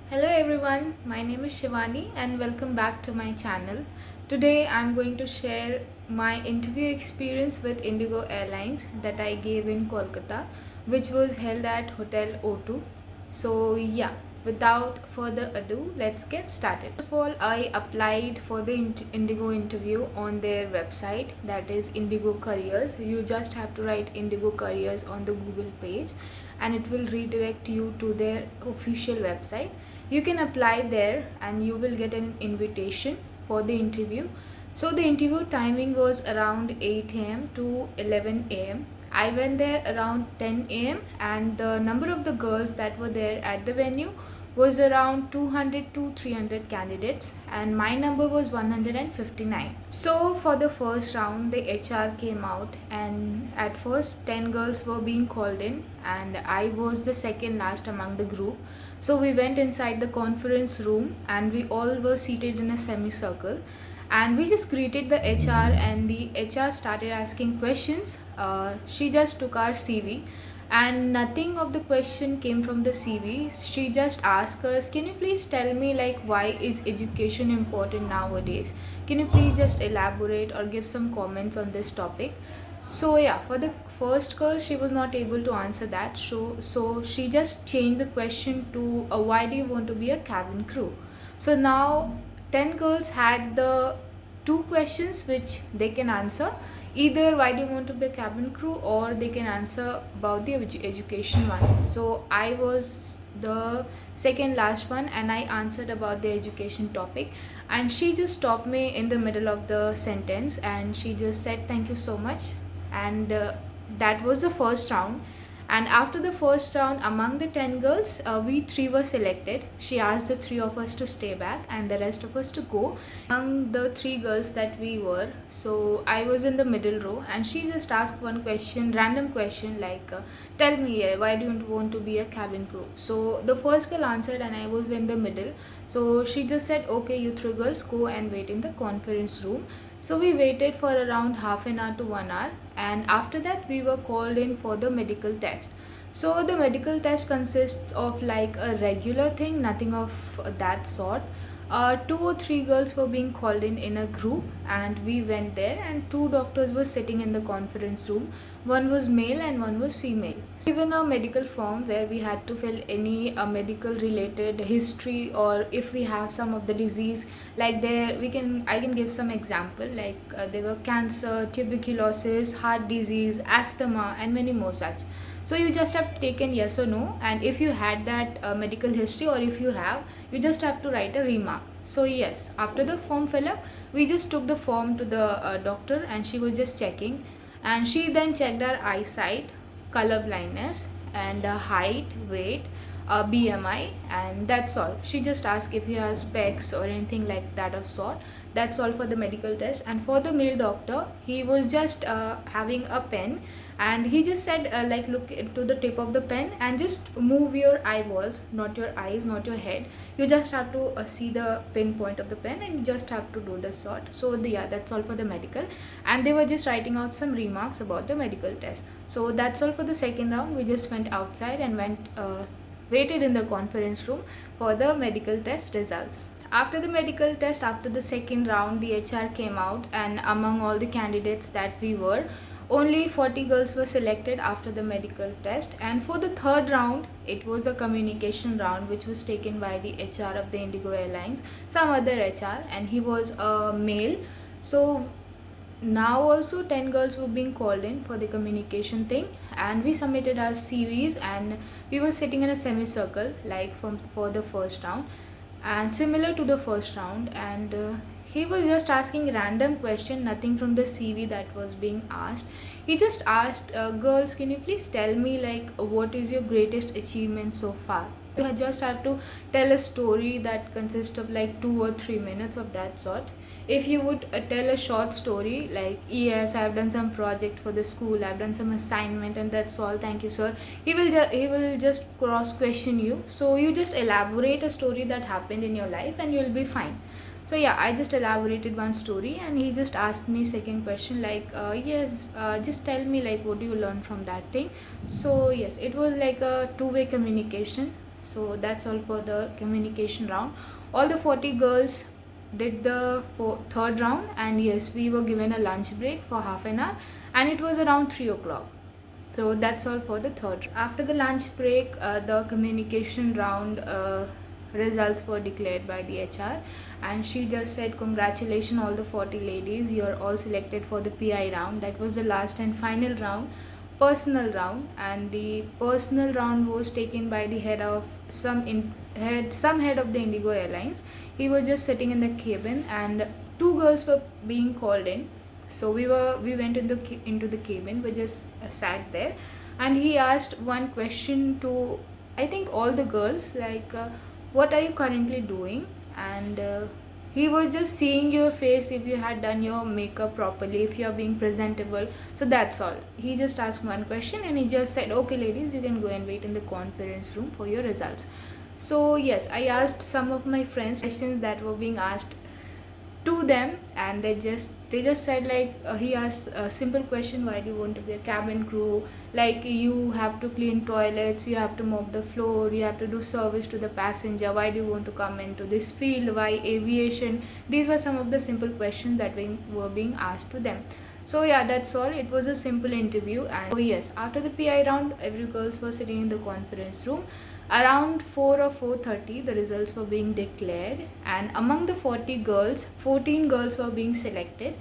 Hello everyone, my name is Shivani and welcome back to my channel. Today I'm going to share my interview experience with Indigo Airlines that I gave in Kolkata, which was held at Hotel O2. So yeah, without further ado, let's get started. First of all, I applied for the Indigo interview on their website, that is Indigo Careers. You just have to write Indigo Careers on the Google page and it will redirect you to their official website. You can apply there and you will get an invitation for the interview. So the interview timing was around 8 a.m. to 11 a.m. I went there around 10 a.m. and the number of the girls that were there at the venue was around 200 to 300 candidates and my number was 159. So for the first round the HR came out and at first 10 girls were being called in and I was the second last among the group. So we went inside the conference room and we all were seated in a semicircle and we just greeted the HR and the HR started asking questions. She just took our CV and nothing of the question came from the CV. She just asked us, can you please tell me like why is education important nowadays? Can you please just elaborate or give some comments on this topic? So yeah, for the first girl she was not able to answer that, so she just changed the question to why do you want to be a cabin crew. So now 10 girls had the two questions which they can answer, either why do you want to be a cabin crew or they can answer about the education one. So I was the second last one and I answered about the education topic and she just stopped me in the middle of the sentence and she just said thank you so much. And that was the first round. And after the first round, among the 10 girls, we three were selected. She asked the three of us to stay back and the rest of us to go. Among the three girls that we were, so I was in the middle row and she just asked one question, random question like, tell me why do you want to be a cabin crew? So the first girl answered and I was in the middle. So she just said, okay, you three girls go and wait in the conference room. So we waited for around half an hour to 1 hour and after that we were called in for the medical test. So the medical test consists of like a regular thing, nothing of that sort. Two or three girls were being called in a group and we went there and two doctors were sitting in the conference room. One was male and one was female. So given a medical form where we had to fill any medical related history or if we have some of the disease, like there I can give some example like there were cancer, tuberculosis, heart disease, asthma and many more such. So you just have to take in yes or no, and if you had that medical history or if you have, you just have to write a remark. So yes, after the form fill up, we just took the form to the doctor and she was just checking, and she then checked our eyesight, color blindness and height, weight, BMI, and that's all. She just asked if he has specs or anything like that of sort. That's all for the medical test. And for the male doctor, he was just having a pen and he just said like look to the tip of the pen and just move your eyeballs, not your eyes, not your head. You just have to see the pinpoint of the pen and you just have to do this sort. So yeah, that's all for the medical, and they were just writing out some remarks about the medical test. So that's all for the second round. We just went outside and waited in the conference room for the medical test results. After the medical test, after the second round, the HR came out and among all the candidates that we were, only 40 girls were selected after the medical test. And for the third round, it was a communication round which was taken by the HR of the Indigo Airlines, some other HR, and he was a male. So now also 10 girls were being called in for the communication thing and we submitted our CVs and we were sitting in a semicircle like for the first round and similar to the first round, and he was just asking random question, nothing from the CV that was being asked. He just asked girls, can you please tell me like what is your greatest achievement so far? You just have to tell a story that consists of like 2 or 3 minutes of that sort. If you would tell a short story like yes, I've done some project for the school, I've done some assignment and that's all, thank you sir, he will just cross question you. So you just elaborate a story that happened in your life and you'll be fine. So yeah, I just elaborated one story and he just asked me second question like yes, just tell me like what do you learn from that thing. So yes, it was like a two-way communication. So that's all for the communication round. All the 40 girls did the third round, and yes, we were given a lunch break for half an hour, and it was around 3 o'clock. So that's all for the third. After the lunch break, the communication round results were declared by the HR, and she just said, congratulations all the 40 ladies, you're all selected for the PI round. That was the last and final round, personal round, and the personal round was taken by the head of head of the Indigo Airlines. He was just sitting in the cabin, and two girls were being called in. So we went into the cabin. We just sat there, and he asked one question to, I think, all the girls, like, what are you currently doing? And he was just seeing your face, if you had done your makeup properly, if you are being presentable. So that's all. He just asked one question, and he just said, okay ladies, you can go and wait in the conference room for your results. So yes, I asked some of my friends questions that were being asked to them, and they just said, like, he asked a simple question, why do you want to be a cabin crew? Like, you have to clean toilets, you have to mop the floor, you have to do service to the passenger, why do you want to come into this field, why aviation? These were some of the simple questions that were being asked to them. So yeah, that's all. It was a simple interview. And oh yes, after the PI round, every girls were sitting in the conference room. Around 4 or 4:30, the results were being declared, and among the 40 girls, 14 girls were being selected,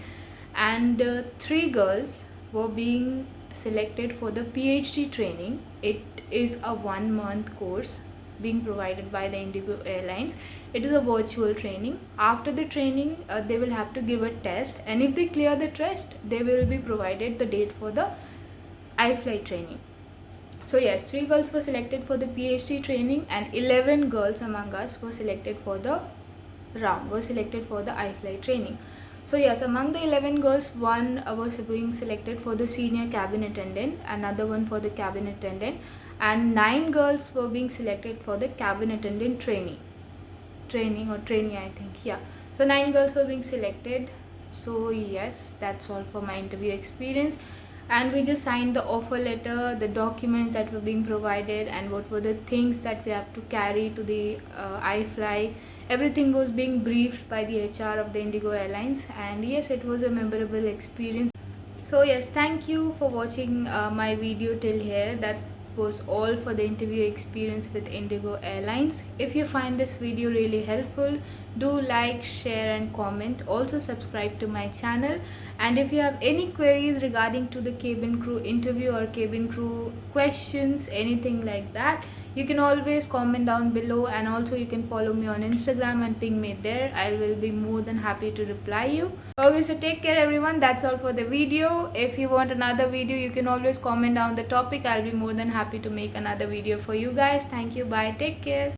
and 3 girls were being selected for the PhD training. It is a 1-month course being provided by the Indigo Airlines. It is a virtual training. After the training, they will have to give a test, and if they clear the test, they will be provided the date for the iFlight training. So yes, 3 girls were selected for the PhD training, and 11 girls among us were selected for the iFlight training. So yes, among the 11 girls, one was being selected for the senior cabin attendant, another one for the cabin attendant, and 9 girls were being selected for the cabin attendant trainee I think, yeah. So 9 girls were being selected. So yes, that's all for my interview experience. And we just signed the offer letter, the documents that were being provided, and what were the things that we have to carry to the iFly. Everything was being briefed by the HR of the Indigo Airlines, and yes, it was a memorable experience. So yes, thank you for watching my video till here. That was all for the interview experience with Indigo Airlines. If you find this video really helpful, do like, share and comment. Also subscribe to my channel, and if you have any queries regarding to the cabin crew interview or cabin crew questions, anything like that, you can always comment down below, and also you can follow me on Instagram and ping me there. I will be more than happy to reply you. Okay, so take care everyone. That's all for the video. If you want another video, you can always comment down the topic. I'll be more than happy to make another video for you guys. Thank you. Bye. Take care.